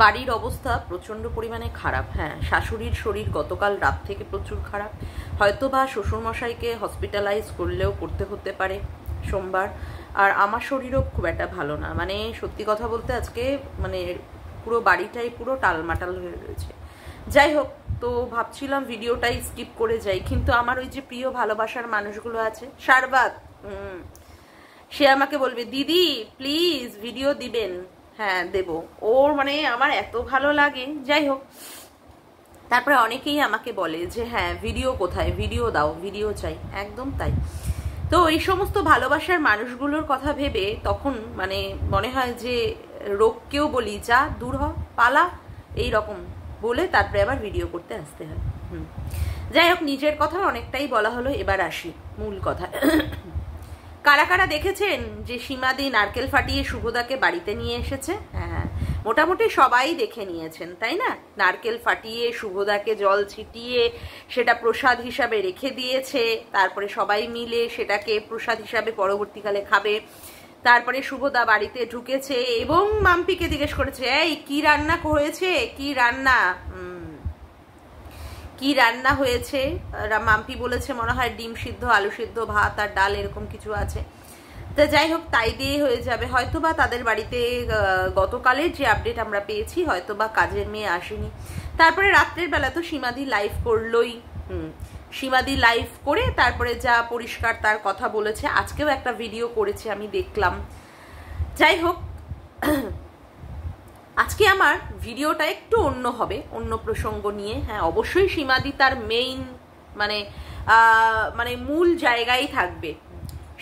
বাড়ির অবস্থা প্রচণ্ড পরিমাণে খারাপ। হ্যাঁ, শাশুড়ির শরীর গতকাল রাত থেকে প্রচুর খারাপ, হয়তো বা শ্বশুরমশাইকে হসপিটালাইজ করলেও করতে হতে পারে সোমবার। আর আমার শরীরও খুব একটা ভালো না, মানে সত্যি কথা বলতে আজকে মানে পুরো বাড়িটাই পুরো টালমাটাল হয়ে রয়েছে। যাই হোক, তো ভাবছিলাম ভিডিওটাই স্কিপ করে যাই, কিন্তু আমার ওই যে প্রিয় ভালোবাসার মানুষগুলো আছে, শারবাত, সে আমাকে বলবে দিদি প্লিজ ভিডিও দিবেন। হ্যাঁ দেব, ওর মানে আমার এত ভালো লাগে। যাই হোক, তারপরে অনেকেই আমাকে বলে যে হ্যাঁ ভিডিও কোথায়, ভিডিও দাও, ভিডিও চাই, একদম তাই। তো এই সমস্ত ভালোবাসার মানুষগুলোর কথা ভেবে তখন মানে মনে হয় যে রোগকেও বলি যা দূর হ, পালা, এই রকম বলে তারপরে আবার ভিডিও করতে আসতে হয়। যাই হোক, নিজের কথা অনেকটাই বলা হলো, এবার আসি মূল কথা। কারা কারা দেখেছেন যে সীমাদি নারকেল ফাটিয়ে শুভদাকে বাড়িতে নিয়ে এসেছে? হ্যাঁ, মোটামুটি সবাই দেখে নিয়েছেন, তাই না? নারকেল ফাটিয়ে শুভদাকে জল ছিটিয়ে সেটা প্রসাদ হিসাবে রেখে দিয়েছে, তারপরে সবাই মিলে সেটাকে প্রসাদ হিসাবে পরবর্তীকালে খাবে। তারপরে শুভদা বাড়িতে ঢুকেছে এবং মাম্পিকে জিজ্ঞেস করেছে, এই কি রান্না হয়েছে, কি রান্না, কি রান্না হয়েছে? মাম্পি বলেছে মনে হয় ডিম সিদ্ধ, আলু সিদ্ধ, ভাত আর ডাল এরকম কিছু আছে। তো যাই হোক, তাই দিয়ে হয়ে যাবে। হয়তোবা তাদের বাড়িতে গতকালের যে আপডেট আমরা পেয়েছি, হয়তোবা কাজের মেয়ে আসেনি। তারপরে রাত্রের বেলা তো সীমাদি লাইভ করলোই। সীমাদি লাইভ করে তারপরে যা পরিষ্কার তার কথা বলেছে, আজকেও একটা ভিডিও করেছে আমি দেখলাম। যাই হোক, আজকে আমার ভিডিওটা একটু অন্য হবে, অন্য প্রসঙ্গ নিয়ে। হ্যাঁ, অবশ্যই সীমাদি তার মেইন মানে মানে মূল জায়গায় থাকবে।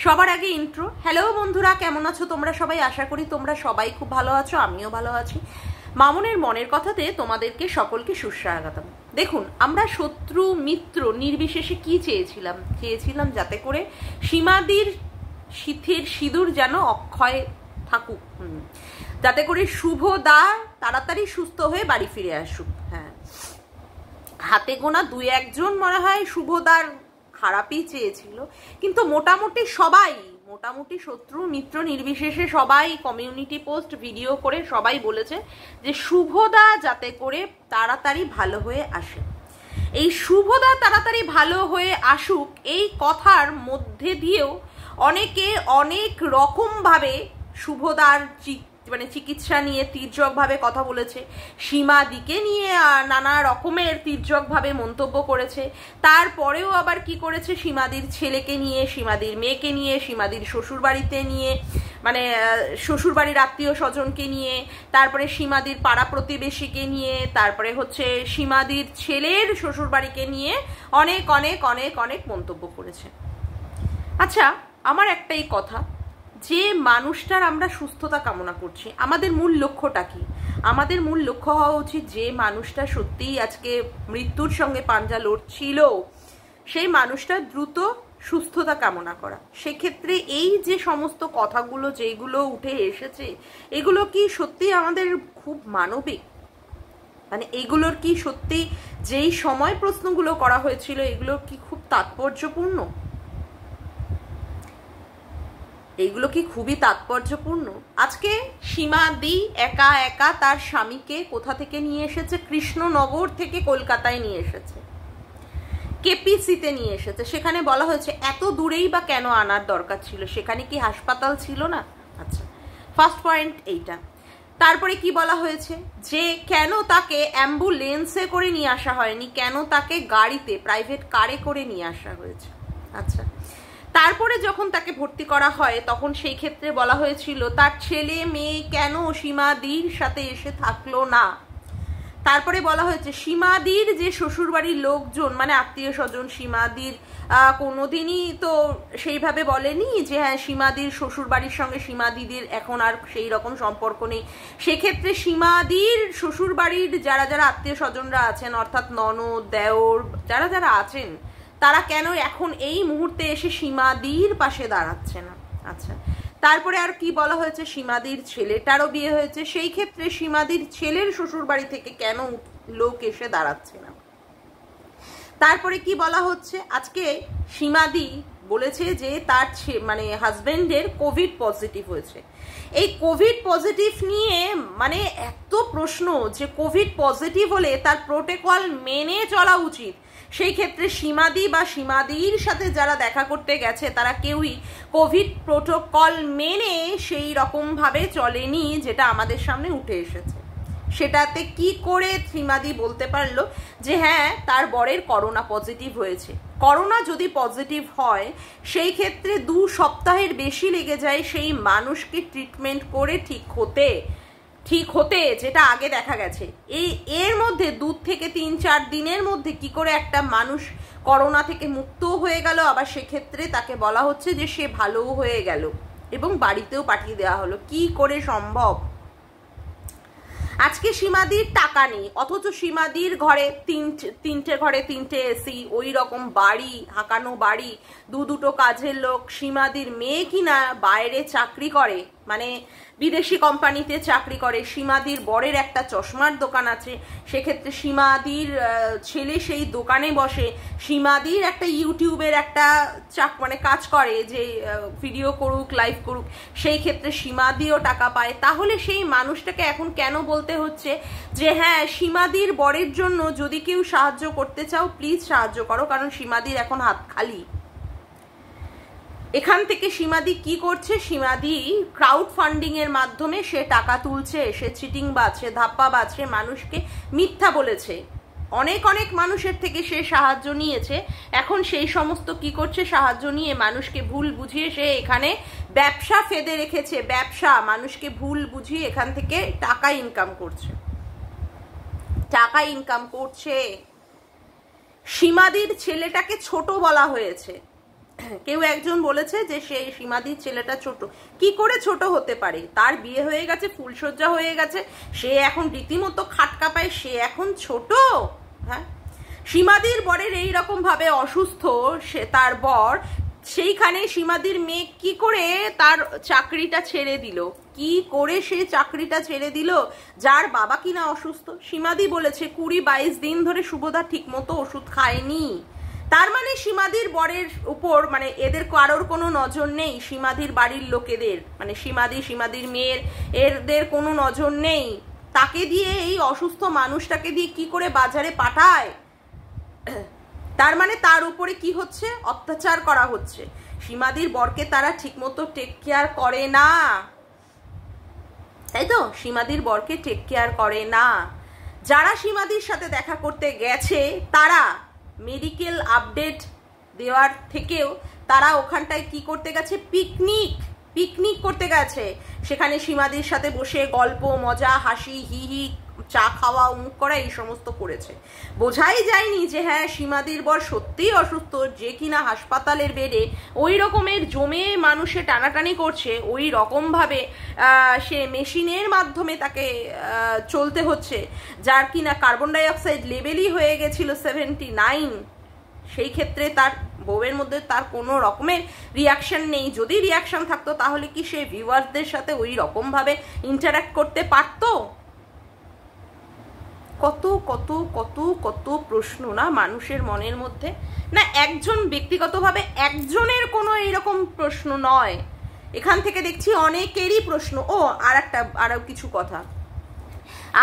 সবার আগে ইন্ট্রো। হ্যালো বন্ধুরা, কেমন আছো তোমরা সবাই? আশা করি তোমরা সবাই খুব ভালো আছো, আমিও ভালো আছি। মামনের মনের কথাতে তোমাদেরকে সকলকে সুস্বাগতম। দেখুন, আমরা শত্রু মিত্র নির্বিশেষে কি চেয়েছিলাম? চেয়েছিলাম যাতে করে সীমাদির শীতের সিঁদুর যেন অক্ষয় থাকুক, যাতে করে শুভদা তাড়াতাড়ি সুস্থ হয়ে বাড়ি ফিরে আসুক। হ্যাঁ, হাতে গোনা দুই একজন মনে হয় শুভদার খারাপই চেয়েছিল, কিন্তু মোটামুটি সবাই, মোটামুটি শত্রু মিত্র নির্বিশেষে সবাই কমিউনিটি পোস্ট ভিডিও করে সবাই বলেছে যে শুভদা যাতে করে তাড়াতাড়ি ভালো হয়ে আসে। এই শুভদা তাড়াতাড়ি ভালো হয়ে আসুক এই কথার মধ্যে দিয়েও অনেকে অনেক রকমভাবে শুভদার মানে চিকিৎসা নিয়ে তির্যকভাবে কথা বলেছে, সীমাদিকে নিয়ে নানা রকমের তির্যকভাবে মন্তব্য করেছে। তারপরেও আবার কি করেছে, সীমাদির ছেলেকে নিয়ে, সীমাদির মেয়েকে নিয়ে, সীমাদির শ্বশুরবাড়িতে নিয়ে, মানে শ্বশুরবাড়ির আত্মীয় স্বজনকে নিয়ে, তারপরে সীমাদির পাড়া প্রতিবেশীকে নিয়ে, তারপরে হচ্ছে সীমাদির ছেলের শ্বশুরবাড়িকে নিয়ে অনেক অনেক অনেক অনেক মন্তব্য করেছে। আচ্ছা, আমার একটাই কথা, যে মানুষটার আমরা সুস্থতা কামনা করছি, আমাদের মূল লক্ষ্যটা কি? আমাদের মূল লক্ষ্য হওয়া উচিত যে মানুষটা সত্যিই আজকে মৃত্যুর সঙ্গে পাঞ্জা লড়ছিল, সেই মানুষটার দ্রুত সুস্থতা কামনা করা। সেক্ষেত্রে এই যে সমস্ত কথাগুলো যেগুলো উঠে এসেছে, এগুলো কি সত্যি আমাদের খুব মানবিক? মানে এগুলোর কি সত্যি যেই সময় প্রশ্নগুলো করা হয়েছিল, এগুলো কি খুব তাৎপর্যপূর্ণ? এইগুলো কি খুবই তাৎপর্যপূর্ণ? আজকে সীমাদি একা একা তার স্বামীকে কোথা থেকে নিয়ে এসেছে? কৃষ্ণনগর থেকে কলকাতায় নিয়ে এসেছে, কেপিসিতে নিয়ে এসেছে। সেখানে বলা হয়েছে এত দূরেই বা কেন আনার দরকার ছিল? সেখানে কি হাসপাতাল ছিল না? আচ্ছা, ফার্স্ট পয়েন্ট এইটা। তারপরে কি বলা হয়েছে যে কেন তাকে অ্যাম্বুলেন্সে করে নিয়ে আসা হয়নি, কেন তাকে গাড়িতে প্রাইভেট কারে করে নিয়ে আসা হয়েছে। আচ্ছা, তারপরে যখন তাকে ভর্তি করা হয় তখন সেই ক্ষেত্রে বলা হয়েছিল তার ছেলে মেয়ে কেন সীমাদির সাথে এসে থাকলো না। তারপরে বলা হয়েছে সীমাদির যে শ্বশুরবাড়ির লোকজন মানে আত্মীয় স্বজন, সীমাদির কোনোদিনই তো সেইভাবে বলেনি যে হ্যাঁ সীমাদির শ্বশুরবাড়ির সঙ্গে সীমাদিদের এখন আর সেই রকম সম্পর্ক নেই। সেক্ষেত্রে সীমাদির শ্বশুরবাড়ির যারা যারা আত্মীয় স্বজনরা আছেন, অর্থাৎ ননদ দেওর যারা যারা আছেন, তারা কেন এখন এই মুহূর্তে এসে সীমাদির পাশে দাঁড়াচ্ছে না? আচ্ছা, তারপরে আর কি বলা হয়েছে, সীমাদির ছেলেটারও বিয়ে হয়েছে, সেই ক্ষেত্রে সীমাদির ছেলের শ্বশুর বাড়ি থেকে কেন লোক এসে দাঁড়াচ্ছে না। তারপরে কি বলা হচ্ছে, আজকে সীমাদি বলেছে যে তার মানে হাজবেন্ডের কোভিড পজিটিভ হয়েছে। এই কোভিড পজিটিভ নিয়ে মানে এত প্রশ্ন যে কোভিড পজিটিভ হলে তার প্রোটোকল মেনে চলা উচিত। সেই ক্ষেত্রে সীমাদি বা সীমাদির সাথে যারা দেখা করতে গেছে তারা কেউই কোভিড প্রোটোকল মেনে সেই রকমভাবে চলেনি, যেটা আমাদের সামনে উঠে এসেছে। সেটাতে কি করে সীমাদি বলতে পারলো যে হ্যাঁ তার বরের করোনা পজিটিভ হয়েছে? করোনা যদি পজিটিভ হয় সেই ক্ষেত্রে 2 সপ্তাহের বেশি লেগে যায় সেই মানুষকে ট্রিটমেন্ট করে ঠিক হতে, যেটা আগে দেখা গেছে। এর মধ্যে 2 থেকে 3-4 দিনের মধ্যে কি করে একটা মানুষ করোনা থেকে মুক্ত হয়ে গেল, আবার সেক্ষেত্রে তাকে বলা হচ্ছে যে সে ভালো হয়ে গেল এবং বাড়িতেও পাঠিয়ে দেওয়া হলো? কি করে সম্ভব? আজকে সীমাদির টাকা নেই, অথচ সীমাদির ঘরে তিনটে ঘরে 3টে এসি, ওই রকম বাড়ি, হাঁকানো বাড়ি, 2 কাজের লোক। সীমাদির মেয়ে কিনা বাইরে চাকরি করে, মানে বিদেশি কোম্পানিতে চাকরি করে। সীমাদির বরের একটা চশমার দোকান আছে, সেক্ষেত্রে সীমাদির ছেলে সেই দোকানে বসে। সীমাদির একটা ইউটিউবের একটা মানে কাজ করে, যে ভিডিও করুক, লাইভ করুক, সেই ক্ষেত্রে সীমাদিও টাকা পায়। তাহলে সেই মানুষটাকে এখন কেন বলতে হচ্ছে যে হ্যাঁ সীমাদির বরের জন্য যদি কেউ সাহায্য করতে চাও প্লিজ সাহায্য করো, কারণ সীমাদির এখন হাত খালি। এখান থেকে সীমাদি কি করছে? সীমাদি ক্রাউড ফান্ডিং এর মাধ্যমে সে টাকা তুলছে, সে চিটিং বাজছে, ধাপ্পা বাজছে, মানুষকে মিথ্যা বলেছে। অনেক মানুষের থেকে সে সাহায্য নিয়েছে, এখন সেই সমস্ত কি করছে? সাহায্য নিয়ে মানুষকে ভুল বুঝিয়ে সে এখানে ব্যবসা ফেদে রেখেছে। ব্যবসা, মানুষকে ভুল বুঝিয়ে এখান থেকে টাকা ইনকাম করছে। সীমাদির ছেলেটাকে ছোট বলা হয়েছে। কেউ একজন বলেছে যে সেই সীমাদির ছেলেটা ছোট। কি করে ছোট হতে পারে? তার বিয়ে হয়ে গেছে, ফুলসজ্জা হয়ে গেছে, সে এখন রীতিমতো খাটকা পায়, সে এখন ছোট? হ্যাঁ, সীমাদির বরের এইরকম ভাবে অসুস্থ সে, তার বর, সেইখানে সীমাদির মেয়ে কি করে তার চাকরিটা ছেড়ে দিল? কি করে সে চাকরিটা ছেড়ে দিল যার বাবা কিনা অসুস্থ? সীমাদি বলেছে 20-22 দিন ধরে শুভদা ঠিক মতো ওষুধ খায়নি। তার মানে সীমাদির বরের উপর মানে এদের কারোর কোনো নজর নেই, সীমাদির বাড়ির লোকেদের, মানে সীমাদির মেয়ের এদের কোনো নজর নেই। তাকে দিয়ে, এই অসুস্থ মানুষটাকে দিয়ে কি করে বাজারে পাঠায়? তার মানে তার উপরে কি হচ্ছে? অত্যাচার করা হচ্ছে। সীমাদির বরকে তারা ঠিকমতো টেক কেয়ার করে না, তাই তো? সীমাদির বরকে টেক কেয়ার করে না। যারা সীমাদির সাথে দেখা করতে গেছে তারা মেডিকেল আপডেট দেওয়ার থেকেও তারা ওখানটায় কি করতে গেছে? পিকনিক করতে গেছে। সেখানে সীমাদির সাথে বসে গল্প, মজা, হাসি, হি চা খাওয়া, উমুক করা, এই সমস্ত করেছে। বোঝাই যায়নি যে হ্যাঁ সীমাদির বর সত্যিই অসুস্থ, যে কিনা হাসপাতালের বেডে ওই রকমের জমে মানুষে টানাটানি করছে, ওই রকমভাবে সে মেশিনের মাধ্যমে তাকে চলতে হচ্ছে, যার কিনা কার্বন ডাইঅক্সাইড লেভেলই হয়ে গেছিল 79। সেই ক্ষেত্রে তার বউয়ের মধ্যে তার কোনো রকমের রিয়াকশন নেই। যদি রিয়াকশন থাকতো তাহলে কি সে ভিউয়ার্সদের সাথে ওই রকমভাবে ইন্টারাক্ট করতে পারতো? কত কত কত কত প্রশ্ন না মানুষের মনের মধ্যে। না একজন ব্যক্তিগতভাবে একজনের কোনো এইরকম প্রশ্ন নয়, এখান থেকে দেখছি অনেকেরই প্রশ্ন। ও আরো কিছু কথা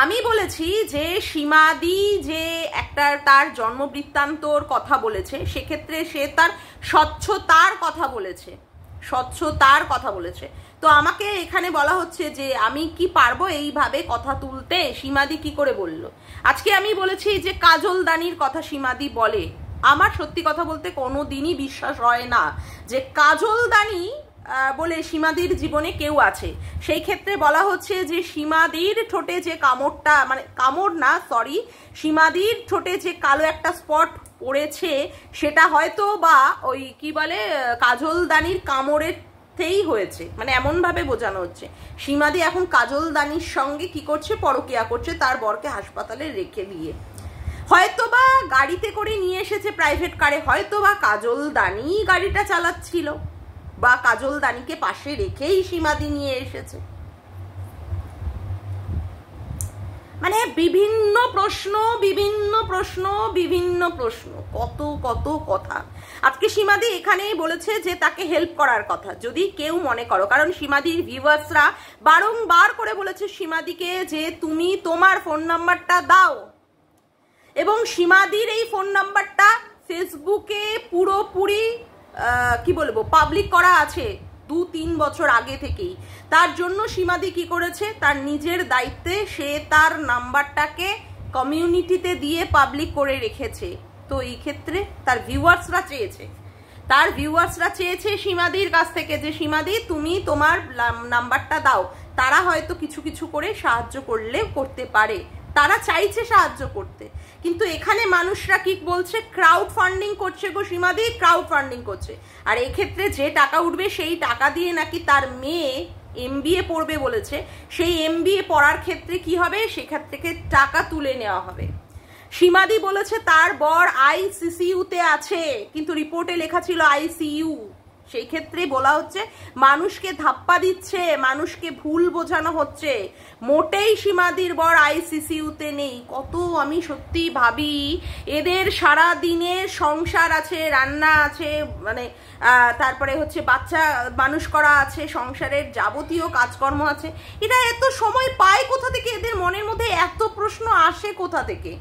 আমি বলেছি যে সীমাদি যে একটা তার জন্ম বৃত্তান্তর কথা বলেছে, সেক্ষেত্রে সে তার স্বচ্ছতার কথা বলেছে। তো আমাকে এখানে বলা হচ্ছে যে আমি কি পারবো এইভাবে কথা তুলতে? সীমাদি কি করে বলল? আজকে আমি বলেছি যে কাজল দানির কথা সীমাদি বলে। আমার সত্যি কথা বলতে কোনো দিনই বিশ্বাস হয় না যে কাজল দানি বলে সীমাদির জীবনে কেউ আছে। সেই ক্ষেত্রে বলা হচ্ছে যে সীমাদির ঠোঁটে যে কামড়টা, মানে কামড় না, সরি, সীমাদির ঠোঁটে যে কালো একটা স্পট পড়েছে সেটা হয়তো বা ওই কি বলে কাজল দানির কামড়ের হয়েছে, মানে এমন ভাবে বোঝানো হচ্ছে। সীমাদি এখন কাজল দানির সঙ্গে কি করছে? পরকিয়া করছে, তার বরকে হাসপাতালে রেখে দিয়ে। হয়তোবা গাড়িতে করে নিয়ে এসেছে, প্রাইভেট কারে, হয়তোবা কাজল দানি গাড়িটা চালাচ্ছিল, বা কাজল দানিকে পাশে রেখেই সীমাদি নিয়ে এসেছে। মানে বিভিন্ন প্রশ্ন বিভিন্ন প্রশ্ন বিভিন্ন প্রশ্ন, কত কত কথা। আজকে সীমাদি এখানেই বলেছে যে তাকে হেল্প করার কথা, যদি কেউ মনে করো, কারণ সীমাদির ভিউয়ার্সরা বারংবার করে বলেছে সীমাদিকে যে তুমি তোমার ফোন নাম্বারটা দাও, এবং সীমাদির এই ফোন নাম্বারটা ফেসবুকে পুরোপুরি কি বলবো পাবলিক করা আছে 2-3 বছর আগে থেকেই। তার জন্য সীমাদি কি করেছে, তার নিজের দায়িত্বে সে তার নাম্বারটাকে কমিউনিটিতে দিয়ে পাবলিক করে রেখেছে। তো এই ক্ষেত্রে তার ভিউয়ার্সরা চেয়েছে সীমাদির কাছ থেকে যে সীমাদি তুমি তোমার নাম্বারটা দাও। তারা হয়তো কিছু কিছু করে সাহায্য করতে পারে, তারা চাইছে সাহায্য করতে, কিন্তু এখানে মানুষরা কি বলছে, ক্রাউড ফান্ডিং করছে গো সীমাদি, ক্রাউড ফান্ডিং করছে। আর এক্ষেত্রে যে টাকা উঠবে সেই টাকা দিয়ে নাকি তার মেয়ে MBA পড়বে বলেছে, সেই MBA পড়ার ক্ষেত্রে কি হবে, সেখান থেকে টাকা তুলে নেওয়া হবে। সীমাদি বলেছে তার বর ICCU-তে আছে, কিন্তু রিপোর্টে লেখা ছিল ICU। সেই ক্ষেত্রে বলা হচ্ছে মানুষকে ধাপ্পা দিচ্ছে, মানুষকে ভুল বোঝানো হচ্ছে, মোটেই সীমাদির বর ICCU-তে নেই। কত আমি সত্যি ভাবি, এদের সারা দিনের সংসার আছে, রান্না আছে, মানে তারপরে হচ্ছে বাচ্চা মানুষ করা আছে, সংসারের যাবতীয় কাজকর্ম আছে, এরা এত সময় পায় কোথা থেকে? এদের মনের মধ্যে এত প্রশ্ন আসে কোথা থেকে?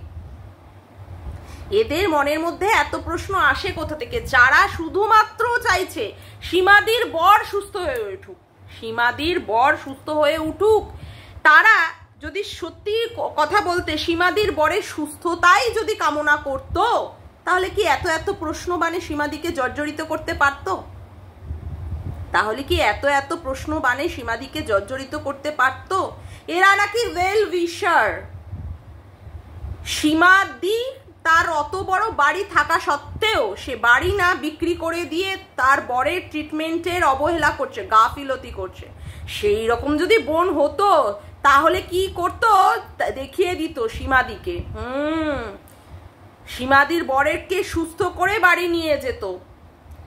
এদের মনের মধ্যে এত প্রশ্ন আসে কোথা থেকে? যারা শুধুমাত্র চাইছে সীমাদির বর সুস্থ হয়ে উঠুক, সীমাদির বর সুস্থ হয়ে উঠুক, তারা যদি সত্যি কথা বলতে সীমাদির বরের সুস্থতাই যদি কামনা করত, তাহলে কি এত এত প্রশ্ন বানে সীমাদিকে জর্জরিত করতে পারতো? তাহলে কি এত এত প্রশ্ন বানে সীমাদিকে জর্জরিত করতে পারতো? এরা নাকি ওয়েল উইশার। সীমাদি তার অত বড় বাড়ি থাকা সত্ত্বেও সে বাড়ি না বিক্রি করে দিয়ে তার বরের ট্রিটমেন্টের অবহেলা করছে, গাফিলতি করছে। সেই রকম যদি বোন হতো তাহলে কি করতো, দেখিয়ে দিত সীমাদিকে। সীমাদির বরেরকে সুস্থ করে বাড়ি নিয়ে যেত।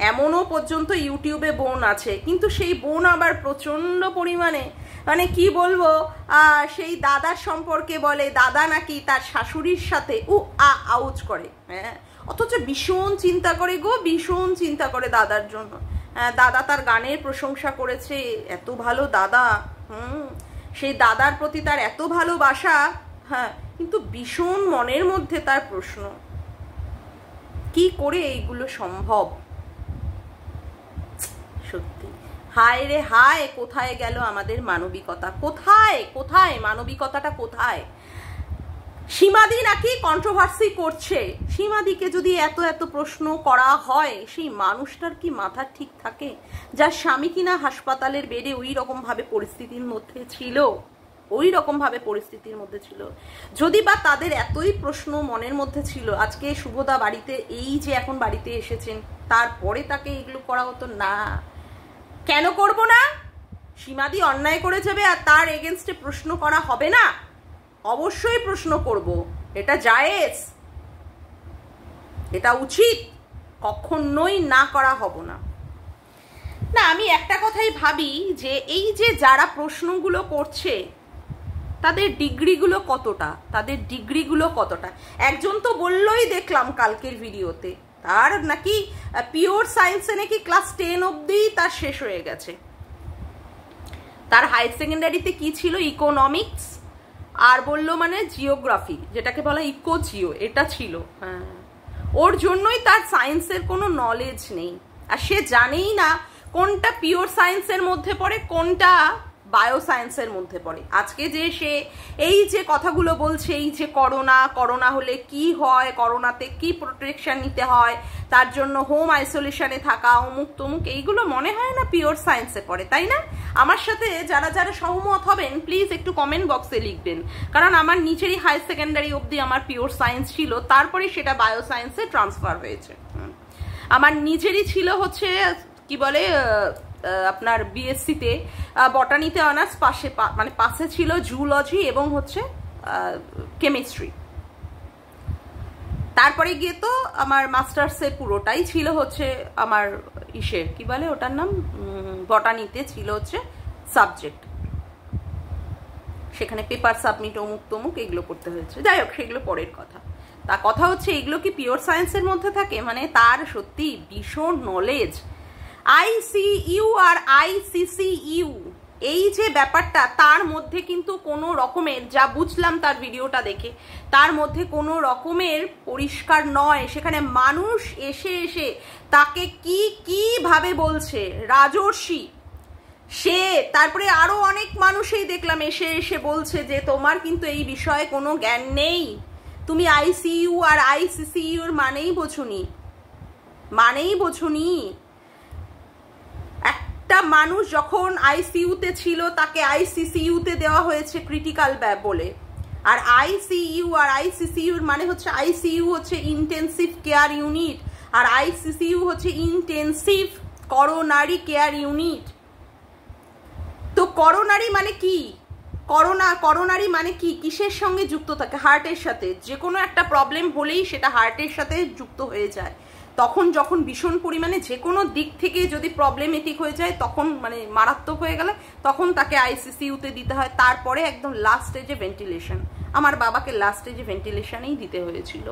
এমনও পর্যন্ত ইউটিউবে বোন আছে, কিন্তু সেই বোন আবার প্রচন্ড পরিমাণে মানে কি বলবো, সেই দাদার সম্পর্কে বলে দাদা নাকি তার শাশুড়ির সাথে আউচ করে। হ্যাঁ, অথচ ভীষণ চিন্তা করে গো, ভীষণ চিন্তা করে দাদার জন্য। হ্যাঁ, দাদা তার গানের প্রশংসা করেছে, এত ভালো দাদা। সেই দাদার প্রতি তার এত ভালোবাসা। হ্যাঁ, কিন্তু ভীষণ মনের মধ্যে তার প্রশ্ন, কি করে এইগুলো সম্ভব? সত্যি হায় রে হায়, কোথায় গেল আমাদের মানবিকতা? কোথায় কোথায় মানবিকতাটা কোথায়? সীমাদি নাকি কন্ট্রোভার্সি করছে। সীমাদিকে যদি এত এত প্রশ্ন করা হয়, সেই মানুষটার কি মাথা ঠিক থাকে, যার স্বামী কিনা হাসপাতালের বেডে ওই রকম ভাবে পরিস্থিতির মধ্যে ছিল, ওই রকম ভাবে পরিস্থিতির মধ্যে ছিল? যদি বা তাদের এতই প্রশ্ন মনের মধ্যে ছিল, আজকে শুভদা বাড়িতে, এই যে এখন বাড়িতে এসেছেন, তারপরে তাকে এগুলো করা হতো না? কেন করব না? সীমাদি অন্যায় করে যাবে আর তার এগেনস্টে প্রশ্ন করা হবে না? অবশ্যই প্রশ্ন করব, এটা জায়েজ, এটা উচিত, কখনোই না করা হব না। না, আমি একটা কথাই ভাবি যে এই যে যারা প্রশ্নগুলো করছে তাদের ডিগ্রিগুলো কতটা? একজন তো বললই দেখলাম কালকের ভিডিওতে, তার নাকি পিওর সায়েন্সে নাকি ক্লাস 10 অবধি তার শেষ হয়ে গেছে। তার হায়ার সেকেন্ডারিতে কি ছিল, ইকোনমিক্স, আর বললো মানে জিওগ্রাফি, যেটাকে বলা ইকো জিও, এটা ছিল। হ্যাঁ, ওর জন্যই তার সায়েন্সের কোনো নলেজ নেই, আর সে জানেই না কোনটা পিওর সায়েন্সের মধ্যে পড়ে, কোনটা বায়ো সায়েন্সের মধ্যে পড়ে। আজকে যে সে এই যে কথাগুলো বলছে, এই যে করোনা হলে কি হয়, করোনাতে কি প্রোটেকশন নিতে হয়, তার জন্য হোম আইসোলেশনে থাকা, অমুক তমুক, এইগুলো মনে হয় না পিওর সায়েন্সে পড়ে, তাই না? আমার সাথে যারা যারা সহমত হবেন প্লিজ একটু কমেন্ট বক্সে লিখবেন, কারণ আমার নিচেরই হায়ার সেকেন্ডারি অবধি আমার পিওর সায়েন্স ছিল, তারপরে সেটা বায়ো সায়েন্সে ট্রান্সফার হয়েছে। আমার নিজেরই ছিল হচ্ছে কি বলে আপনার বিএসসিতে বটানিতে অনার্স, পাশে ছিল জুলজি এবং হচ্ছে কেমিস্ট্রি। তারপরে গিয়ে তো আমার মাস্টার্সের পুরোটাই ছিল হচ্ছে আমার কি বলে ওটার নাম, বটানিতে ছিল হচ্ছে সাবজেক্ট। সেখানে পেপার সাবমিট অমুক তমুক এগুলো করতে হয়েছে। যাই হোক, সেগুলো পরের কথা। তা কথা হচ্ছে এগুলো কি পিওর সায়েন্সের মধ্যে থাকে? মানে তার সত্যি ভীষণ নলেজ। ICU আর ICCU এই যে ব্যাপারটা, তার মধ্যে কিন্তু কোনো রকমের, যা বুঝলাম তার ভিডিওটা দেখে, তার মধ্যে কোনো রকমের পরিষ্কার নয়। সেখানে মানুষ এসে এসে তাকে কিভাবে বলছে রাজর্ষি, সে তারপরে আরো অনেক মানুষই দেখলাম এসে এসে বলছে যে তোমার কিন্তু এই বিষয়ে কোনো জ্ঞান নেই, তুমি ICU আর ICCU এর মানেই বোঝনি। একটা মানুষ যখন ICU-তে ছিল তাকে ICCU-তে দেওয়া হয়েছে ক্রিটিক্যাল বলে, আর ICU আর ICCU এর মানে হচ্ছে ICU হচ্ছে ইন্টেন্সিভ কেয়ার ইউনিট, আর ICCU হচ্ছে ইন্টেন্সিভ করোনারি কেয়ার ইউনিট। তো করোনারি মানে কি? করোনারি মানে কি? কিসের সঙ্গে যুক্ত থাকে? হার্টের সাথে। যে কোনো একটা প্রবলেম হলেই সেটা হার্টের সাথে যুক্ত হয়ে যায়। তখন যখন ভীষণ পরিমাণে যে কোনো দিক থেকে যদি প্রবলেমেটিক হয়ে যায়, তখন মানে মারাত্মক হয়ে গেলে তখন তাকে ICCU-তে দিতে হয়। তারপরে একদম লাস্ট স্টেজে ভেন্টিলেশন। আমার বাবাকে লাস্ট স্টেজে ভেন্টিলেশনেই দিতে হয়েছিল।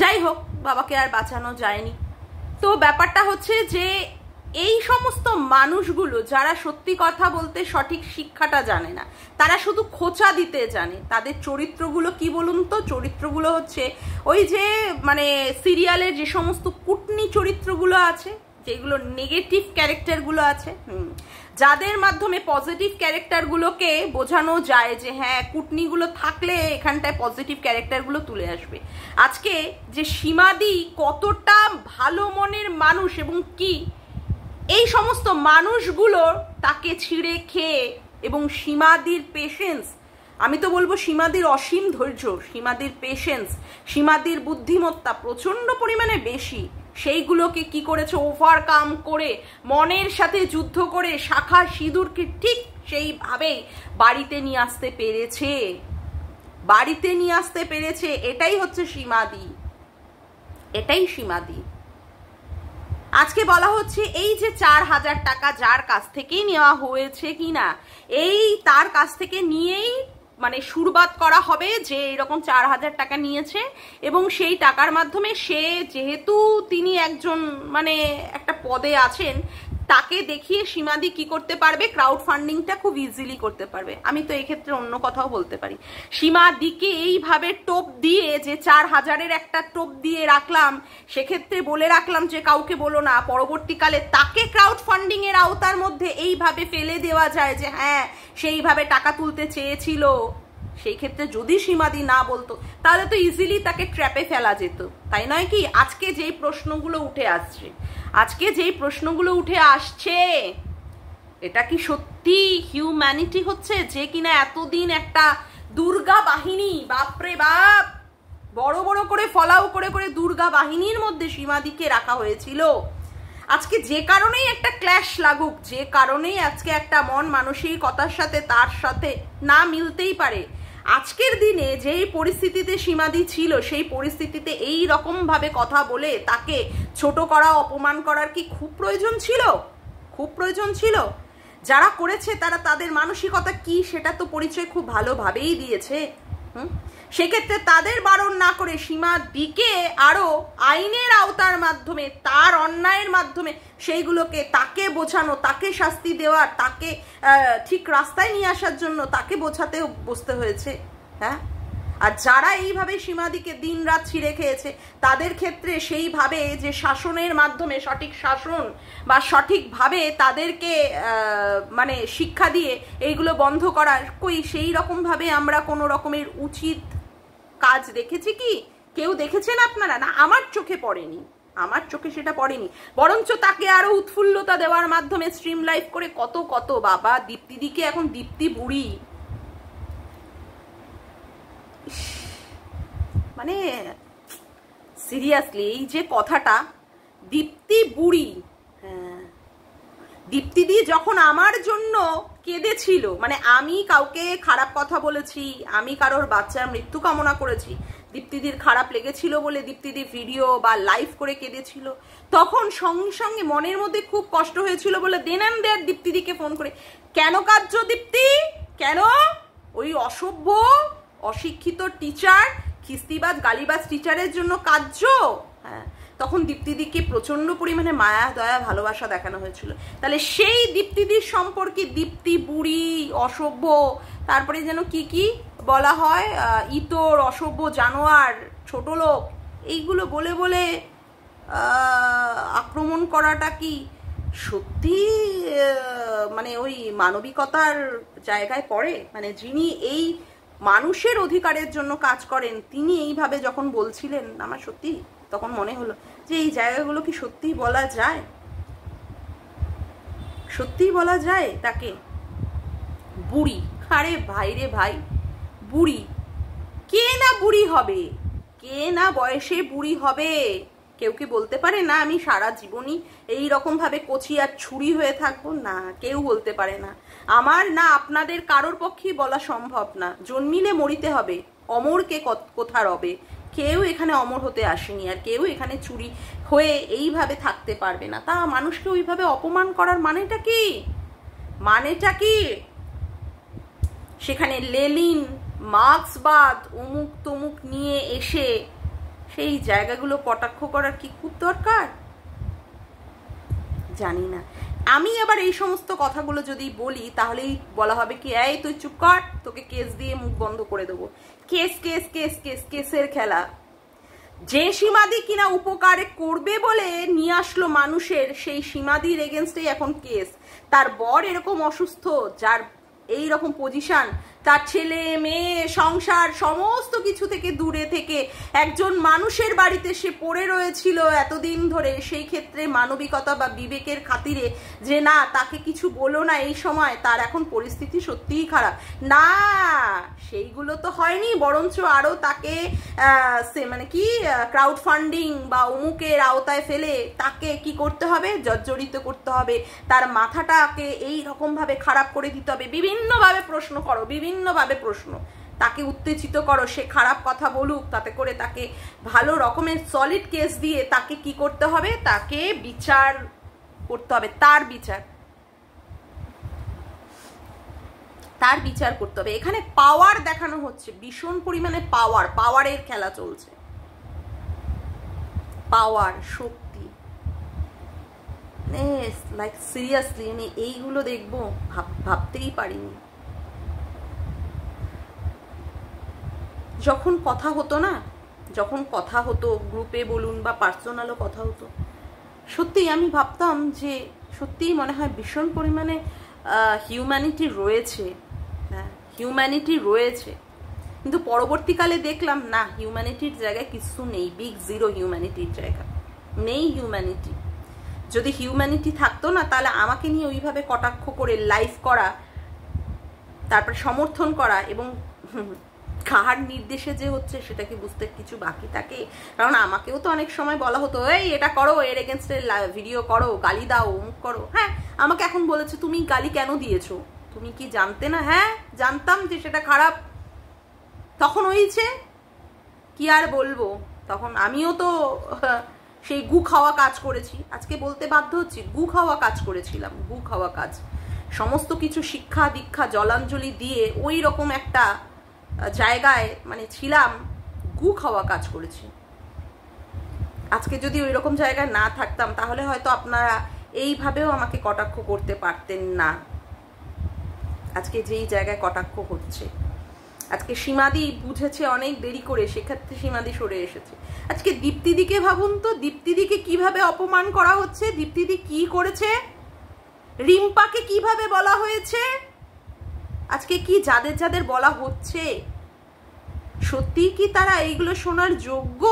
যাই হোক, বাবাকে আর বাঁচানো যায়নি। তো ব্যাপারটা হচ্ছে যে এই সমস্ত মানুষগুলো যারা সত্যি কথা বলতে সঠিক শিক্ষাটা জানে না, তারা শুধু খোঁচা দিতে জানে, তাদের চরিত্রগুলো কি বলুন তো? চরিত্রগুলো হচ্ছে ওই যে মানে সিরিয়ালের যে সমস্ত কুটনি চরিত্রগুলো আছে, যেগুলো নেগেটিভ ক্যারেক্টারগুলো আছে, যাদের মাধ্যমে পজিটিভ ক্যারেক্টারগুলোকে বোঝানো যায় যে হ্যাঁ কুটনিগুলো থাকলে এখানটায় পজিটিভ ক্যারেক্টারগুলো তুলে আসবে। আজকে যে সীমাদি কতটা ভালো মনের মানুষ, এবং কি এই সমস্ত মানুষগুলো তাকে ছিঁড়ে খেয়ে, এবং সীমাদির পেশেন্স, আমি তো বলবো সীমাদির অসীম ধৈর্য, সীমাদির পেশেন্স, সীমাদির বুদ্ধিমত্তা প্রচন্ড পরিমাণে বেশি, সেইগুলোকে কি করেছে ওভারকাম করে, মনের সাথে যুদ্ধ করে শাখা সিঁদুরকে ঠিক সেইভাবেই বাড়িতে নিয়ে আসতে পেরেছে। এটাই হচ্ছে সীমাদি, এটাই সীমাদি। আজকে বলা হচ্ছে এই যে 4000 টাকা যার কাছ থেকেই নেওয়া হয়েছে কিনা, এই তার কাছ থেকে নিয়েই মানে শুরুবাত করা হবে যে এরকম 4000 টাকা নিয়েছে, এবং সেই টাকার মাধ্যমে সে যেহেতু তিনি একজন মানে একটা পদে আছেন, তাকে দেখিয়ে সীমাদি কি করতে পারবে? ক্রাউড ফান্ডিংটা খুব ইজিলি করতে পারবে। আমি তো এই ক্ষেত্রে অন্য কথাও বলতে পারি, সীমাদিকে এইভাবে টোপ দিয়ে, যে 4000-এর একটা টোপ দিয়ে রাখলাম, সেক্ষেত্রে বলে রাখলাম যে কাউকে বলো না, পরবর্তীকালে তাকে ক্রাউড ফান্ডিং এর আওতার মধ্যে এইভাবে ফেলে দেওয়া যায় যে হ্যাঁ সেইভাবে টাকা তুলতে চেয়েছিল। সেই ক্ষেত্রে যদি সীমাদি না বলতো তাহলে তো ইজিলি তাকে ট্র্যাপে ফেলা যেত, তাই নয় কি? আজকে যেই প্রশ্নগুলো উঠে আসছে, এটা কি সত্যি হিউম্যানিটি হচ্ছে? যে কিনা এতদিন একটা দুর্গা বাহিনী, বাপরে বাপ, বড় বড় করে ফলাও করে করে দুর্গা বাহিনীর মধ্যে সীমাদিকে রাখা হয়েছিল। আজকে যে কারণেই একটা ক্ল্যাশ লাগুক, যে কারণেই আজকে একটা মন মানসিকতার সাথে তার সাথে না মিলতেই পারে, আজকের দিনে যেই পরিস্থিতিতে সীমাদি ছিল, সেই পরিস্থিতিতে এই রকম ভাবে কথা বলে তাকে ছোট করা, অপমান করার কি খুব প্রয়োজন ছিল? যারা করেছে তারা তাদের মানসিকতা কি সেটা তো পরিচয় খুব ভালোভাবেই দিয়েছে। সেক্ষেত্রে তাদের বারণ না করে সীমাদিকে আরো আইনের আওতার মাধ্যমে, তার অন্যায়ের মাধ্যমে সেইগুলোকে তাকে বোঝানো, তাকে শাস্তি দেওয়ার, তাকে ঠিক রাস্তায় নিয়ে আসার জন্য তাকে বোঝাতে বসতে হয়েছে। হ্যাঁ, আর যারা এইভাবে সীমাদিকে দিন রাত ছিঁড়ে খেয়েছে, তাদের ক্ষেত্রে সেইভাবে যে শাসনের মাধ্যমে, সঠিক শাসন বা সঠিকভাবে তাদেরকে মানে শিক্ষা দিয়ে এইগুলো বন্ধ করার, কই সেই রকমভাবে আমরা কোনো রকমের উচিত কাজ দেখেছি কি? কেউ দেখেছেন আপনারা? না, আমার চোখে পড়েনি, আমার চোখে সেটা পড়েনি। বরঞ্চ তাকে আরো উৎফুল্লতা দেওয়ার মাধ্যমে স্ট্রিম লাইভ করে কত বাবা, দীপ্তিদিকে এখন দীপ্তি বুড়ি, মানে সিরিয়াসলি এই যে কথাটা দীপ্তি বুড়ি, হ্যাঁ, দীপ্তিদি যখন আমার জন্য কেঁদেছিল, মানে আমি কাউকে খারাপ কথা বলেছি, আমি কারোর বাচ্চার মৃত্যু কামনা করেছি, দীপ্তিদির খারাপ লেগেছিল বলে দীপ্তিদি ভিডিও বা লাইভ করে কেঁদেছিল, তখন সঙ্গে সঙ্গে মনের মধ্যে খুব কষ্ট হয়েছিল বলে দেন দীপ্তিদিকে ফোন করে, কেন কাঁদছো দীপ্তি, কেন? ওই অসভ্য অশিক্ষিত টিচার, খিস্তিবাজ গালিবাজ টিচারের জন্য কার্য। হ্যাঁ, তখন দীপ্তিদিকে প্রচন্ড পরিমাণে মায়া দয়া ভালোবাসা দেখানো হয়েছিল। তাহলে সেই দীপ্তিদির সম্পর্কে দীপ্তি বুড়ি, অসভ্য, তারপরে যেন কি কি বলা হয়, ইতর, অসভ্য, জানোয়ার, ছোট লোক, এইগুলো বলে বলে আক্রমণ করাটা কি সত্যি মানে ওই মানবিকতার জায়গায় পড়ে? মানে যিনি এই মানুষের অধিকারের জন্য কাজ করেন তিনি এইভাবে যখন বলছিলেন, আমার সত্যি তখন মনে হলো যে এই জায়গাগুলো কি সত্যিই বলা যায়? সত্যিই বলা যায় তাকে বুড়ি? আরে ভাই রে ভাই, বুড়ি কে না বুড়ি হবে? কে না বয়সে বুড়ি হবে? কেউ কি বলতে পারে না আমি সারা জীবনই এইরকম ভাবে কচি আর ছুরি হয়ে থাকবো? না, কেউ বলতে পারে না। আমার না আপনাদের কারোর পক্ষেই বলা সম্ভব না। জন্মিলে মরিতে হবে, অমরকে কোথা রবে। কেউ এখানে অমর হতে আসেনি, আর কেউ এখানে চুরি হয়ে এইভাবে থাকতে পারবে না। তা মানুষকে ওইভাবে অপমান করার মানেটা কি? মানেটা কি? সেখানে লেনিন, মার্ক্সবাদ, অমুক তমুক নিয়ে এসে সেই জায়গাগুলো কটাক্ষ করার কি খুব দরকার? জানি না। আমি আবার এই সমস্ত কথাগুলো যদি বলি তাহলেই বলা হবে কি, এই তুই চুপ কর, তোকে কেস দিয়ে মুখ বন্ধ করে দেবো। কেস কেস কেস কেস কেসের খেলা। যে সীমাদি কিনা উপকার করবে বলে নিয়ে আসলো মানুষের, সেই সীমাদির এগেনস্টেই এখন কেস। তার বর এরকম অসুস্থ, যার এই রকম পজিশন, তার ছেলে মেয়ে সংসার সমস্ত কিছু থেকে দূরে থেকে একজন মানুষের বাড়িতে সে পড়ে রয়েছিল এতদিন ধরে, সেই ক্ষেত্রে মানবিকতা বা বিবেকের খাতিরে যে না তাকে কিছু বলো না এই সময়, তার এখন পরিস্থিতি সত্যিই খারাপ না, সেইগুলো তো হয়নি, বরঞ্চ আরো তাকে সে মানে কি ক্রাউড ফান্ডিং বা অমুকের আওতায় ফেলে তাকে কি করতে হবে, জর্জরিত করতে হবে, তার মাথাটাকে এই রকম ভাবে খারাপ করে দিতে হবে। বিভিন্নভাবে প্রশ্ন করো, বিভিন্নভাবে প্রশ্ন, তাকে উত্তেজিত করো, সে খারাপ কথা বলুক, তাতে করে তাকে ভালো রকমের সলিড কেস দিয়ে তাকে কি করতে হবে, তাকে বিচার করতে হবে, তার বিচার করতে হবে। এখানে পাওয়ার দেখানো হচ্ছে, ভীষণ পরিমাণে পাওয়ারের খেলা চলছে, পাওয়ার, শক্তি। লাইক সিরিয়াসলি আমি এইগুলো দেখবো ভাবতেই পারিনি। যখন কথা হতো না, যখন কথা হতো গ্রুপে বলুন বা পার্সোনালও কথা হতো, সত্যি আমি ভাবতাম যে সত্যিই মনে হয় ভীষণ পরিমাণে হিউম্যানিটি রয়েছে, হ্যাঁ হিউম্যানিটি রয়েছে। কিন্তু পরবর্তীকালে দেখলাম না, হিউম্যানিটির জায়গায় কিছু নেই, বিগ জিরো হিউম্যানিটির জায়গা নেই। হিউম্যানিটি যদি হিউম্যানিটি থাকতো না, তাহলে আমাকে নিয়ে ওইভাবে কটাক্ষ করে লাইভ করা, তারপরে সমর্থন করা, এবং কাহার নির্দেশে যে হচ্ছে সেটা কি বুঝতে কিছু বাকি থাকে? কারণ আমাকেও তো অনেক সময় বলা হতো, এই এটা করো, এর এগেনস্টে ভিডিও করো, গালি দাও, অমুক করো। হ্যাঁ, আমাকে এখন বলেছে তুমি গালি কেন দিয়েছো, তুমি কি জানতে না? হ্যাঁ জানতাম যে সেটা খারাপ, তখন হয়েছে কি আর বলবো। তখন আমিও তো সেই গু খাওয়া কাজ করেছি, আজকে বলতে বাধ্য হচ্ছি, গু খাওয়া কাজ করেছিলাম, গু খাওয়া কাজ, সমস্ত কিছু শিক্ষা দীক্ষা জলাঞ্জলি দিয়ে ওই রকম একটা জায়গায় মানে ছিলাম, গু খাওয়া কাজ করেছি। আজকে যদি ওই রকম জায়গায় না থাকতাম তাহলে হয়তো আপনারা এইভাবেও আমাকে কটাক্ষ করতে পারতেন না। আজকে যেই জায়গায় কটাক্ষ হচ্ছে, আজকে সীমাদি বুঝেছে অনেক দেরি করে, সেক্ষেত্রে সীমাদি সরে এসেছে। আজকে দীপ্তিদিকে ভাবুন তো, দীপ্তিদিকে কিভাবে অপমান করা হচ্ছে, দীপ্তিদি কি করেছে, রিম্পাকে কিভাবে বলা হয়েছে, আজকে কি যাদের যাদের বলা হচ্ছে, সত্যি কি তারা এইগুলো শোনার যোগ্য?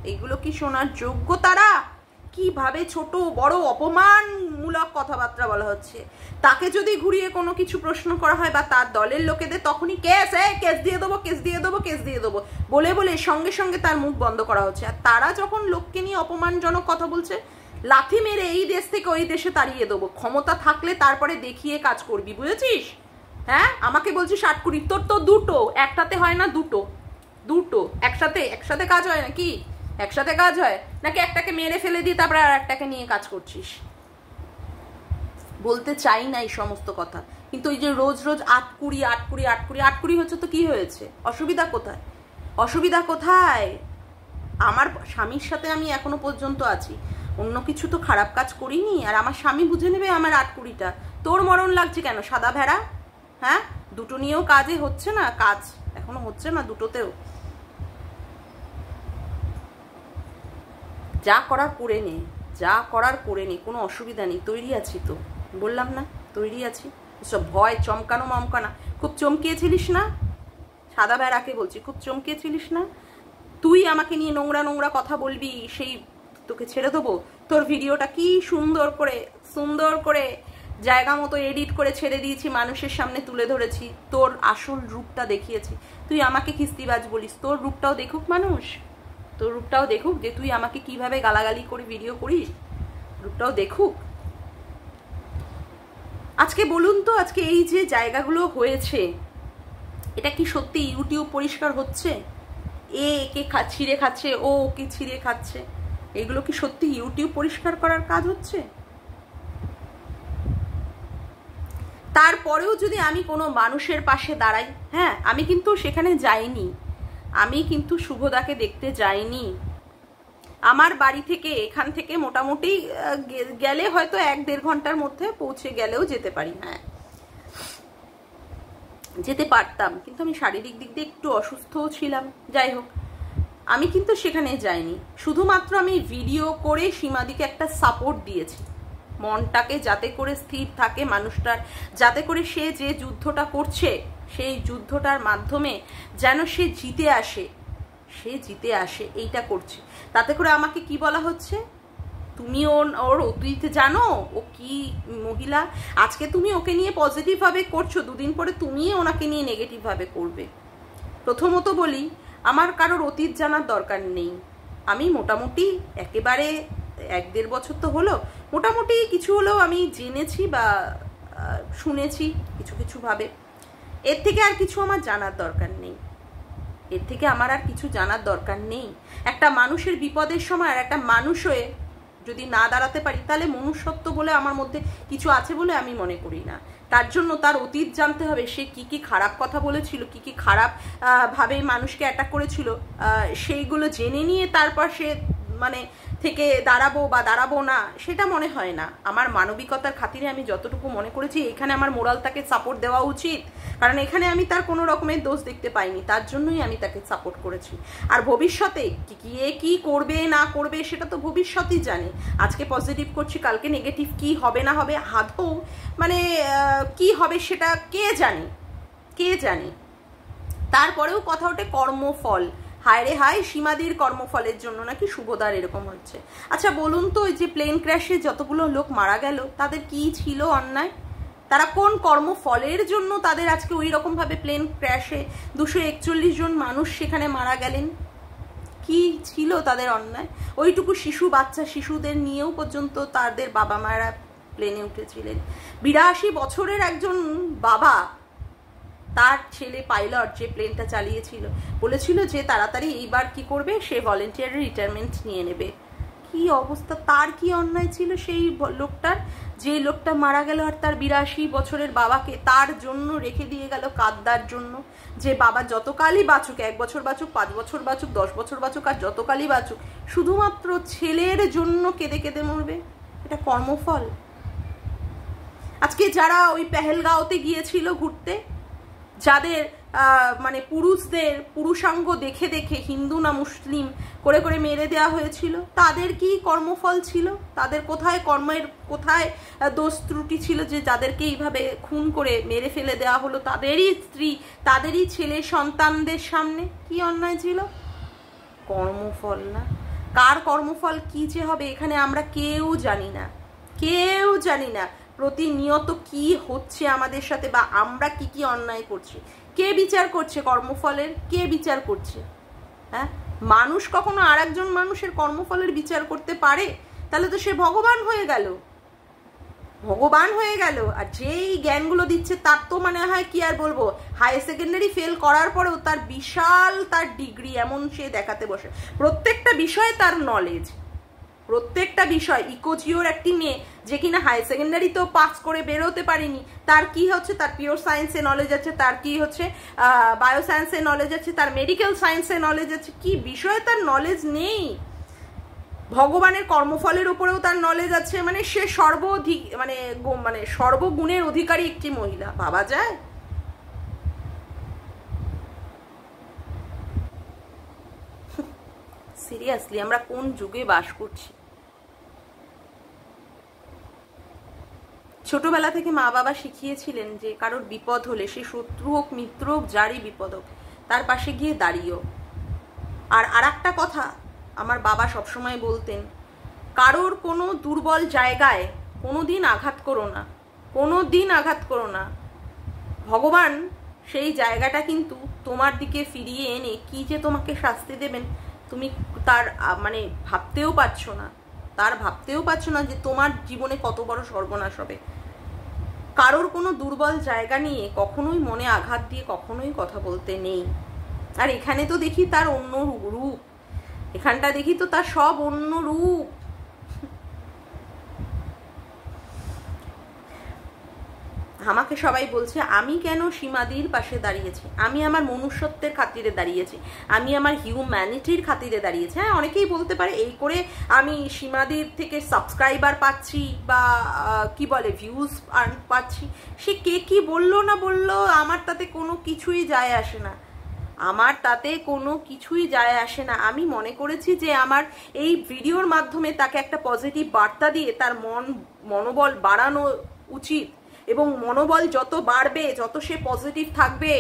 এইগুলো কি শোনার যোগ্য? তারা কিভাবে ছোট বড় অপমানমূলক কথাবার্তা বলা হচ্ছে। তাকে যদি ঘুরিয়ে কোনো কিছু প্রশ্ন করা হয় বা তার দলের লোকেদের, তখনই কেস দিয়ে দেবো, কেস দিয়ে দেবো, কেস দিয়ে দেবো বলে বলে সঙ্গে সঙ্গে তার মুখ বন্ধ করা হচ্ছে। আর তারা যখন লোককে নিয়ে অপমানজনক কথা বলছে, লাথি মেরে এই দেশ থেকে ওই দেশে তাড়িয়ে দেবো, ক্ষমতা থাকলে তারপরে দেখিয়ে কাজ করবি, বুঝেছিস? হ্যাঁ, আমাকে বলছিস 8 কোটি, তোর তো দুটো, একটাতে হয় না, দুটো একসাথে কাজ হয় নাকি? একসাথে কাজ হয় নাকি একটাকে মেরে ফেলে দিয়ে তারপরে আর একটাকে নিয়ে কাজ করছিস? বলতে চাই না এই সমস্ত কথা, কিন্তু ওই যে রোজ রোজ আটকুড়ি আটকুড়ি আটকুড়ি আটকুড়ি হচ্ছে তো কি হয়েছে? অসুবিধা কোথায়? অসুবিধা কোথায়? আমার স্বামীর সাথে আমি এখনো পর্যন্ত আছি, অন্য কিছু তো খারাপ কাজ করিনি, আর আমার স্বামী বুঝে নেবে আমার আটকুড়িটা। তোর মরণ লাগছে কেন সাদা ভেড়া? হ্যাঁ, দুটো নিয়েও কাজে হচ্ছে না, কাজ এখনো হচ্ছে না দুটোতেও। যা করার করে নে, যা করার করে নে, কোনো অসুবিধা নেই, তৈরি আছি তো, বললাম না তৈরি আছি। সব ভয় চমকানো মমকানা, খুব চমকিয়েছিলিস না? সাদা ভেড়াকে বলছি, খুব চমকিয়েছিলিস না? তুই আমাকে নিয়ে নোংরা নোংরা কথা বলবি, সেই তোকে ছেড়ে দেবো? তোর ভিডিওটা কি সুন্দর করে জায়গা মতো এডিট করে ছেড়ে দিয়েছি, মানুষের সামনে তুলে ধরেছি, তোর আসল রূপটা দেখিয়েছি। তুই আমাকে খিস্তিবাজ বলিস, তোর রূপটাও দেখুক মানুষ, তোর রূপটাও দেখুক যে তুই আমাকে কিভাবে গালাগালি করে ভিডিও করিস, রূপটাও দেখুক। আজকে বলুন তো, আজকে এই যে জায়গাগুলো হয়েছে, এটা কি সত্যি ইউটিউব পরিষ্কার হচ্ছে? একে ছিঁড়ে খাচ্ছে, ও ওকে ছিঁড়ে খাচ্ছে, এগুলো কি সত্যি ইউটিউব পরিষ্কার করার কাজ হচ্ছে? তারপরেও যদি আমি কোনো মানুষের পাশে দাঁড়াই, হ্যাঁ, আমি কিন্তু সেখানে যাইনি, আমি কিন্তু শুভদাকে দেখতে যাইনি। আমার বাড়ি থেকে এখান থেকে মোটামুটি গেলে হয়তো 1-1.5 ঘন্টার মধ্যে পৌঁছে গেলেও যেতে পারি, হ্যাঁ যেতে পারতাম, কিন্তু আমি শারীরিক দিক দিয়ে একটু অসুস্থও ছিলাম। যাই হোক, আমি কিন্তু সেখানে যাইনি, শুধুমাত্র আমি ভিডিও করে সীমাদিকে একটা সাপোর্ট দিয়েছি, মনটাকে যাতে করে স্থির থাকে মানুষটার, যাতে করে সে যে যুদ্ধটা করছে সেই যুদ্ধটার মাধ্যমে যেন সে জিতে আসে, এইটা করছে। তাতে করে আমাকে কি বলা হচ্ছে, তুমি ওর অতীত জানো, ও কি মহিলা, আজকে তুমি ওকে নিয়ে পজিটিভ ভাবে করছো, দুদিন পরে তুমি ওনাকে নিয়ে নেগেটিভ ভাবে করবে। প্রথমত বলি, আমার কারোর অতীত জানার দরকার নেই, আমি মোটামুটি একেবারে 1-1.5 বছর তো হলো, মোটামুটি কিছু হলেও আমি জেনেছি বা শুনেছি কিছু ভাবে, এর থেকে আর কিছু আমার জানার দরকার নেই, এর থেকে আমার আর কিছু জানার দরকার নেই। একটা মানুষের বিপদের সময় আর একটা মানুষ হয়ে যদি না দাঁড়াতে পারি, তাহলে মনুষ্যত্ব বলে আমার মধ্যে কিছু আছে বলে আমি মনে করি না। তার জন্য তার অতীত জানতে হবে, সে কি খারাপ কথা বলেছিল, কি খারাপ ভাবে মানুষকে অ্যাটাক করেছিল, সেইগুলো জেনে নিয়ে তারপর সে মানে থেকে দাঁড়াবো না, সেটা মনে হয় না। আমার মানবিকতার খাতিরে আমি যতটুকু মনে করেছি এখানে আমার মোরাল তাকে সাপোর্ট দেওয়া উচিত, কারণ এখানে আমি তার কোনো রকমের দোষ দেখতে পাইনি, তার জন্যই আমি তাকে সাপোর্ট করেছি। আর ভবিষ্যতে কি করবে না করবে সেটা তো ভবিষ্যতই জানে, আজকে পজিটিভ করছি, কালকে নেগেটিভ কি হবে না হবে, আদৌ মানে কি হবে সেটা কে জানে। তারপরেও কথা ওঠে কর্মফল, হায় রে হায়, সীমাদির কর্মফলের জন্য নাকি শুভদার এরকম হচ্ছে। আচ্ছা বলুন তো, ওই যে প্লেন ক্র্যাশে যতগুলো লোক মারা গেল, তাদের কি ছিল অন্যায়? তারা কোন কর্মফলের জন্য তাদের আজকে ওই রকম ভাবে প্লেন ক্র্যাশে 241 জন মানুষ সেখানে মারা গেলেন? কি ছিল তাদের অন্যায়? ওইটুকু শিশুদের নিয়েও পর্যন্ত তাদের বাবা মায়েরা প্লেনে উঠেছিলেন। 82 বছরের একজন বাবা, তার ছেলে পাইলট যে প্লেনটা চালিয়েছিল, বলেছিল যে তাড়াতাড়ি এইবার কি করবে, সে ভলেন্টিয়ারের রিটায়ারমেন্ট নিয়ে নেবে। কি অবস্থা, তার কি অন্যায় ছিল সেই লোকটার, যে লোকটা মারা গেল আর তার 82 বছরের বাবাকে তার জন্য রেখে দিয়ে গেল কাঁদার জন্য, যে বাবা যতকালই বাঁচুক, 1 বছর বাঁচুক, 5 বছর বাঁচুক, 10 বছর বাঁচুক, আর যতকালই বাঁচুক, শুধুমাত্র ছেলের জন্য কেঁদে কেঁদে মরবে। এটা কর্মফল। আজকে যারা ওই পেহেলগাঁওতে গিয়েছিল ঘুরতে, যাদের মানে পুরুষাঙ্গ দেখে দেখে হিন্দু না মুসলিম করে করে মেরে দেওয়া হয়েছিল, তাদের কি কর্মফল ছিল? তাদের কোথায় দোষ ত্রুটি ছিল যে যাদেরকে এইভাবে খুন করে মেরে ফেলে দেওয়া হলো? তাদেরই স্ত্রী, তাদেরই ছেলে সন্তানদের সামনে কি অন্যায় ছিল? কর্মফল না? কার কর্মফল কি যে হবে এখানে আমরা কেউ জানি না। প্রতিনিয়ত কি হচ্ছে আমাদের সাথে, বা আমরা কি অন্যায় করছি, কে বিচার করছে কর্মফলের? কে বিচার করছে? হ্যাঁ, মানুষ কখনো আর একজন মানুষের কর্মফলের বিচার করতে পারে? তাহলে তো সে ভগবান হয়ে গেল। আর যেই জ্ঞানগুলো দিচ্ছে তার তো মানে হয় কি আর বলবো, হায়ার সেকেন্ডারি ফেল করার পরেও তার বিশাল তার ডিগ্রি, এমন সে দেখাতে বসে, প্রত্যেকটা বিষয়ে তার নলেজ। প্রত্যেকটা বিষয়। ইকোজিওর একটি মেয়ে যে কিনা হায়ার সেকেন্ডারিতেও পাস করে বেরোতে পারেনি, তার কি হচ্ছে, তার পিওর সায়েন্সে নলেজ আছে, তার কি হচ্ছে বায়ো সায়েন্সে নলেজ আছে, তার মেডিকেল সায়েন্সে নলেজ আছে, কি বিষয়ে তার নলেজ নেই? ভগবানের কর্মফলের উপরেও তার নলেজ আছে। মানে সে মানে সর্বগুণের অধিকারী একটি মহিলা, ভাবা যায়? সিরিয়াসলি আমরা কোন যুগে বাস করছি? ছোটবেলা থেকে মা বাবা শিখিয়েছিলেন যে কারোর বিপদ হলে, সে শত্রু হোক মিত্র হোক, যারই বিপদ হোক, তার পাশে গিয়ে দাঁড়িয়েও। আর একটা কথা আমার বাবা সবসময় বলতেন, কারোর কোনো দুর্বল জায়গায় কোনোদিন আঘাত করো না, কোনোদিন আঘাত করো না। ভগবান সেই জায়গাটা কিন্তু তোমার দিকে ফিরিয়ে এনে কি যে তোমাকে শাস্তি দেবেন, তুমি তার মানে ভাবতেও পারছো না, যে তোমার জীবনে কত বড় সর্বনাশ হবে। কারোর কোনো দুর্বল জায়গা নিয়ে কখনোই মনে আঘাত দিয়ে কখনোই কথা বলতে নেই। আর এখানে তো দেখি তার অন্য রূপ, এখানটা দেখি তো তার সব অন্য রূপ। আমাকে সবাই বলছে আমি কেন সীমাদির পাশে দাঁড়িয়েছি, আমি আমার মনুষ্যত্বের খাতিরে দাঁড়িয়েছি, আমি আমার হিউম্যানিটির খাতিরে দাঁড়িয়েছি। হ্যাঁ, অনেকেই বলতে পারে এই করে আমি সীমাদির থেকে সাবস্ক্রাইবার পাচ্ছি বা কি বলে ভিউজ পাচ্ছি। সে কে কি বললো না বললো, আমার তাতে কোনো কিছুই যায় আসে না, আমার তাতে কোনো কিছুই যায় আসে না। আমি মনে করেছি যে আমার এই ভিডিওর মাধ্যমে তাকে একটা পজিটিভ বার্তা দিয়ে তার মনোবল বাড়ানো উচিত, এবং মনোবল যত বাড়বে, যত সে পজিটিভ থাকবে,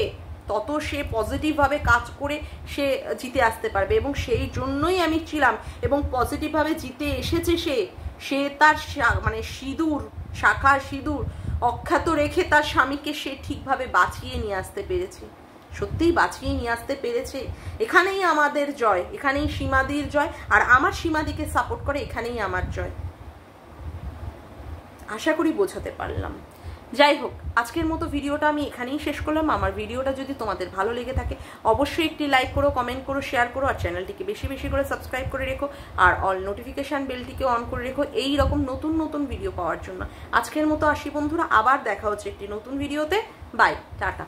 তত সে পজিটিভভাবে কাজ করে সে জিতে আসতে পারবে। এবং সেই জন্যই আমি ছিলাম, এবং পজিটিভভাবে জিতে এসেছে সে তার মানে শাখা সিঁদুর অক্ষত রেখে তার স্বামীকে সে ঠিকভাবে বাঁচিয়ে নিয়ে আসতে পেরেছে, সত্যিই বাঁচিয়ে নিয়ে আসতে পেরেছে। এখানেই আমাদের জয়, এখানেই সীমাদির জয়, আর আমার সীমাদিকে সাপোর্ট করে এখানেই আমার জয়। আশা করি বোঝাতে পারলাম। যাই হোক, আজকের মতো ভিডিওটা আমি এখানেই শেষ করলাম। আমার ভিডিওটা যদি তোমাদের ভালো লেগে থাকে অবশ্যই একটি লাইক করো, কমেন্ট করো, শেয়ার করো, আর চ্যানেলটিকে বেশি বেশি করে সাবস্ক্রাইব করে রেখো, আর অল নোটিফিকেশান বেলটিকে অন করে রেখো এই রকম নতুন নতুন ভিডিও পাওয়ার জন্য। আজকের মতো আসি বন্ধুরা, আবার দেখা হচ্ছে একটি নতুন ভিডিওতে। Bye, tata.